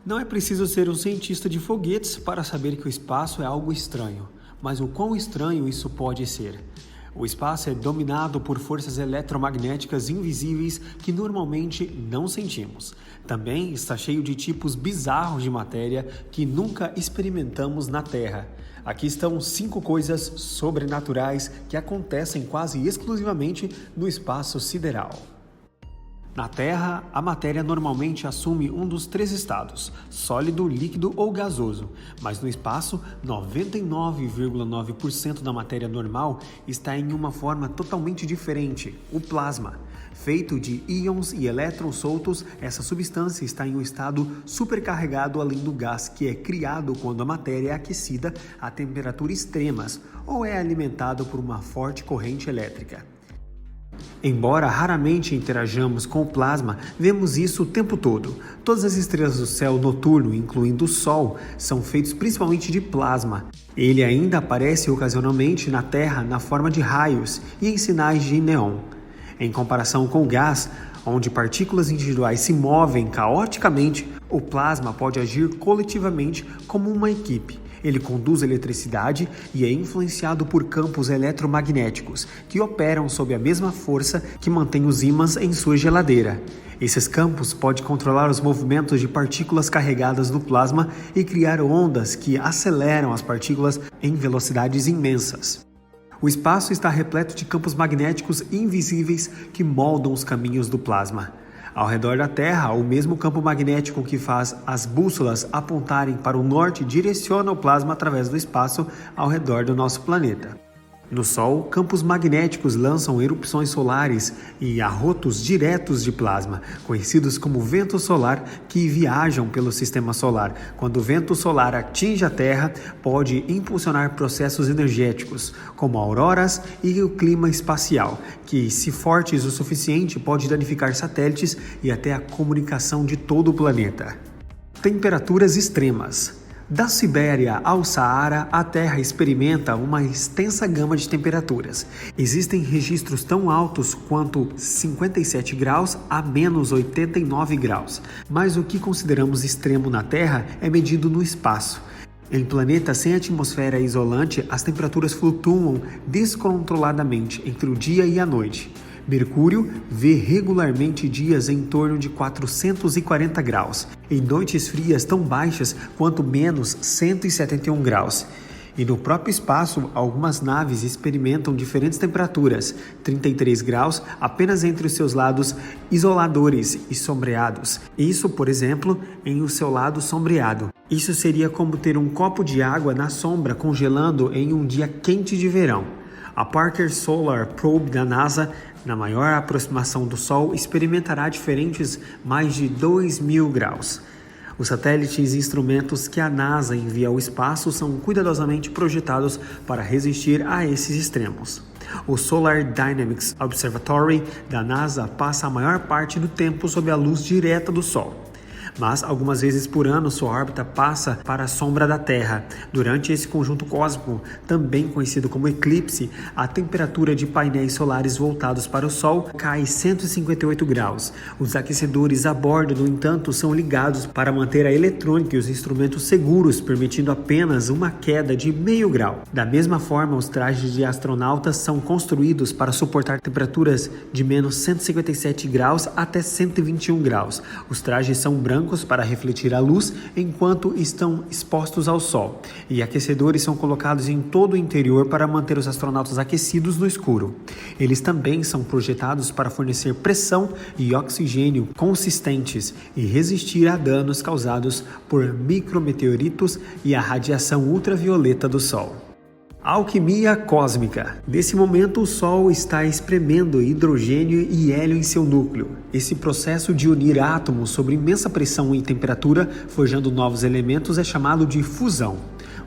Não é preciso ser um cientista de foguetes para saber que o espaço é algo estranho, mas o quão estranho isso pode ser? O espaço é dominado por forças eletromagnéticas invisíveis que normalmente não sentimos. Também está cheio de tipos bizarros de matéria que nunca experimentamos na Terra. Aqui estão 5 coisas sobrenaturais que acontecem quase exclusivamente no espaço sideral. Na Terra, a matéria normalmente assume um dos 3 estados, sólido, líquido ou gasoso, mas no espaço, 99,9% da matéria normal está em uma forma totalmente diferente, o plasma. Feito de íons e elétrons soltos, essa substância está em um estado supercarregado além do gás que é criado quando a matéria é aquecida a temperaturas extremas ou é alimentado por uma forte corrente elétrica. Embora raramente interajamos com o plasma, vemos isso o tempo todo. Todas as estrelas do céu noturno, incluindo o Sol, são feitas principalmente de plasma. Ele ainda aparece ocasionalmente na Terra na forma de raios e em sinais de neon. Em comparação com o gás, onde partículas individuais se movem caoticamente, o plasma pode agir coletivamente como uma equipe. Ele conduz eletricidade e é influenciado por campos eletromagnéticos, que operam sob a mesma força que mantém os ímãs em sua geladeira. Esses campos podem controlar os movimentos de partículas carregadas no plasma e criar ondas que aceleram as partículas em velocidades imensas. O espaço está repleto de campos magnéticos invisíveis que moldam os caminhos do plasma. Ao redor da Terra, o mesmo campo magnético que faz as bússolas apontarem para o norte direciona o plasma através do espaço ao redor do nosso planeta. No Sol, campos magnéticos lançam erupções solares e arrotos diretos de plasma, conhecidos como vento solar, que viajam pelo sistema solar. Quando o vento solar atinge a Terra, pode impulsionar processos energéticos, como auroras e o clima espacial, que, se fortes o suficiente, pode danificar satélites e até a comunicação de todo o planeta. Temperaturas extremas. Da Sibéria ao Saara, a Terra experimenta uma extensa gama de temperaturas. Existem registros tão altos quanto 57 graus a menos 89 graus. Mas o que consideramos extremo na Terra é medido no espaço. Em planetas sem atmosfera isolante, as temperaturas flutuam descontroladamente entre o dia e a noite. Mercúrio vê regularmente dias em torno de 440 graus, em noites frias tão baixas quanto menos 171 graus. E no próprio espaço, algumas naves experimentam diferentes temperaturas, 33 graus apenas entre os seus lados isoladores e sombreados. Isso, por exemplo, em o seu lado sombreado. Isso seria como ter um copo de água na sombra congelando em um dia quente de verão. A Parker Solar Probe da NASA, na maior aproximação do Sol, experimentará diferentes mais de 2.000 graus. Os satélites e instrumentos que a NASA envia ao espaço são cuidadosamente projetados para resistir a esses extremos. O Solar Dynamics Observatory da NASA passa a maior parte do tempo sob a luz direta do Sol. Mas algumas vezes por ano sua órbita passa para a sombra da Terra. Durante esse conjunto cósmico, também conhecido como eclipse, a temperatura de painéis solares voltados para o Sol cai 158 graus. Os aquecedores a bordo, no entanto, são ligados para manter a eletrônica e os instrumentos seguros, permitindo apenas uma queda de meio grau. Da mesma forma, os trajes de astronautas são construídos para suportar temperaturas de menos 157 graus até 121 graus. Os trajes são brancos para refletir a luz enquanto estão expostos ao sol, e aquecedores são colocados em todo o interior para manter os astronautas aquecidos no escuro. Eles também são projetados para fornecer pressão e oxigênio consistentes e resistir a danos causados por micrometeoritos e a radiação ultravioleta do Sol. Alquimia cósmica. Nesse momento, o Sol está espremendo hidrogênio e hélio em seu núcleo. Esse processo de unir átomos sob imensa pressão e temperatura, forjando novos elementos, é chamado de fusão.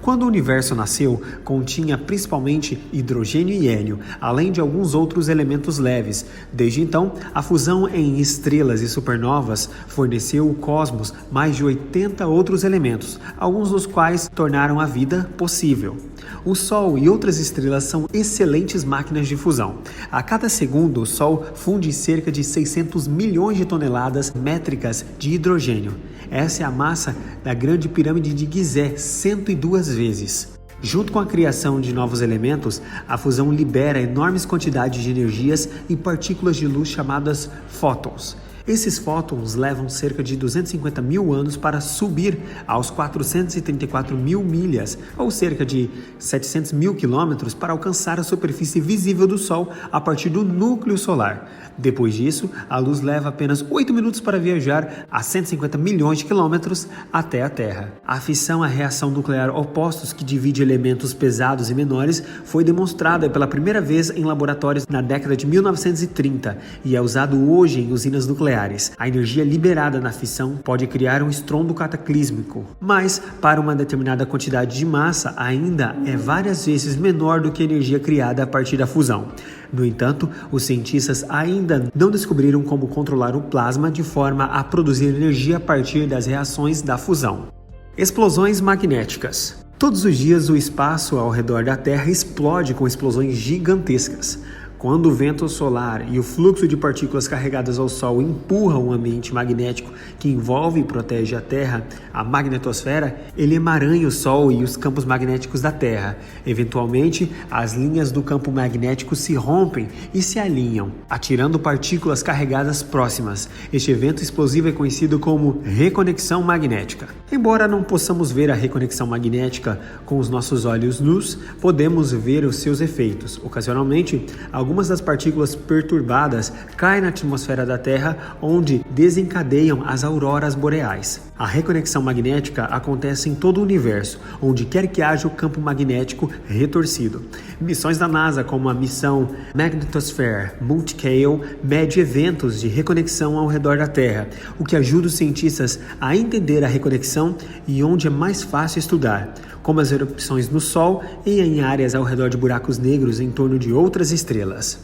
Quando o universo nasceu, continha principalmente hidrogênio e hélio, além de alguns outros elementos leves. Desde então, a fusão em estrelas e supernovas forneceu ao cosmos mais de 80 outros elementos, alguns dos quais tornaram a vida possível. O Sol e outras estrelas são excelentes máquinas de fusão. A cada segundo, o Sol funde cerca de 600 milhões de toneladas métricas de hidrogênio. Essa é a massa da Grande Pirâmide de Gizé, 102 vezes. Junto com a criação de novos elementos, a fusão libera enormes quantidades de energias em partículas de luz chamadas fótons. Esses fótons levam cerca de 250 mil anos para subir aos 434 mil milhas, ou cerca de 700 mil quilômetros, para alcançar a superfície visível do Sol a partir do núcleo solar. Depois disso, a luz leva apenas 8 minutos para viajar a 150 milhões de quilômetros até a Terra. A fissão, a reação nuclear opostos que divide elementos pesados e menores, foi demonstrada pela primeira vez em laboratórios na década de 1930 e é usado hoje em usinas nucleares. A energia liberada na fissão pode criar um estrondo cataclísmico, mas para uma determinada quantidade de massa ainda é várias vezes menor do que a energia criada a partir da fusão. No entanto, os cientistas ainda não descobriram como controlar o plasma de forma a produzir energia a partir das reações da fusão. Explosões magnéticas. Todos os dias o espaço ao redor da Terra explode com explosões gigantescas. Quando o vento solar e o fluxo de partículas carregadas ao Sol empurram o ambiente magnético que envolve e protege a Terra, a magnetosfera, ele emaranha o Sol e os campos magnéticos da Terra. Eventualmente, as linhas do campo magnético se rompem e se alinham, atirando partículas carregadas próximas. Este evento explosivo é conhecido como reconexão magnética. Embora não possamos ver a reconexão magnética com os nossos olhos nus, podemos ver os seus efeitos. Ocasionalmente, algumas das partículas perturbadas caem na atmosfera da Terra, onde desencadeiam as auroras boreais. A reconexão magnética acontece em todo o universo, onde quer que haja o campo magnético retorcido. Missões da NASA, como a missão Magnetosphere Multiscale, mede eventos de reconexão ao redor da Terra, o que ajuda os cientistas a entender a reconexão e onde é mais fácil estudar, como as erupções no Sol e em áreas ao redor de buracos negros em torno de outras estrelas.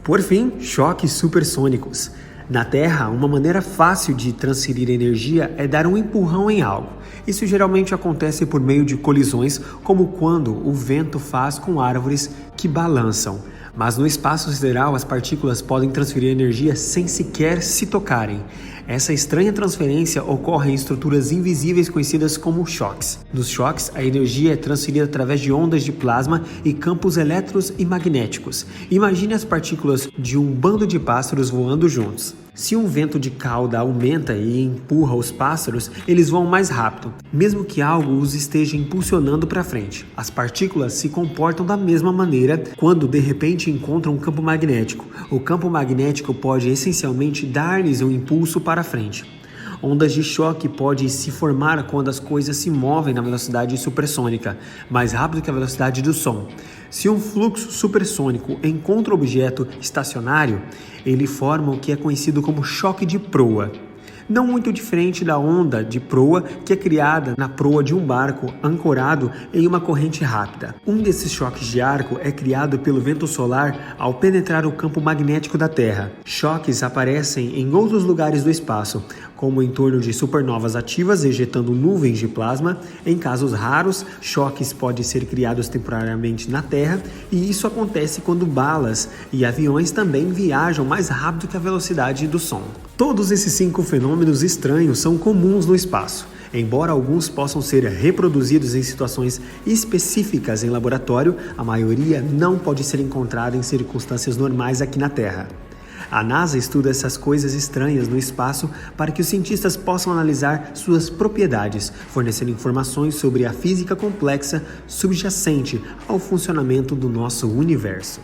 Por fim, choques supersônicos. Na Terra, uma maneira fácil de transferir energia é dar um empurrão em algo. Isso geralmente acontece por meio de colisões, como quando o vento faz com árvores que balançam. Mas no espaço sideral, as partículas podem transferir energia sem sequer se tocarem. Essa estranha transferência ocorre em estruturas invisíveis conhecidas como choques. Nos choques, a energia é transferida através de ondas de plasma e campos elétricos e magnéticos. Imagine as partículas de um bando de pássaros voando juntos. Se um vento de cauda aumenta e empurra os pássaros, eles voam mais rápido, mesmo que algo os esteja impulsionando para frente. As partículas se comportam da mesma maneira quando de repente encontram um campo magnético. O campo magnético pode essencialmente dar-lhes um impulso para frente. Ondas de choque podem se formar quando as coisas se movem na velocidade supersônica, mais rápido que a velocidade do som. Se um fluxo supersônico encontra um objeto estacionário, ele forma o que é conhecido como choque de proa. Não muito diferente da onda de proa que é criada na proa de um barco ancorado em uma corrente rápida. Um desses choques de arco é criado pelo vento solar ao penetrar o campo magnético da Terra. Choques aparecem em outros lugares do espaço, como em torno de supernovas ativas ejetando nuvens de plasma. Em casos raros, choques podem ser criados temporariamente na Terra, e isso acontece quando balas e aviões também viajam mais rápido que a velocidade do som. Todos esses 5 fenômenos estranhos são comuns no espaço. Embora alguns possam ser reproduzidos em situações específicas em laboratório, a maioria não pode ser encontrada em circunstâncias normais aqui na Terra. A NASA estuda essas coisas estranhas no espaço para que os cientistas possam analisar suas propriedades, fornecendo informações sobre a física complexa subjacente ao funcionamento do nosso universo.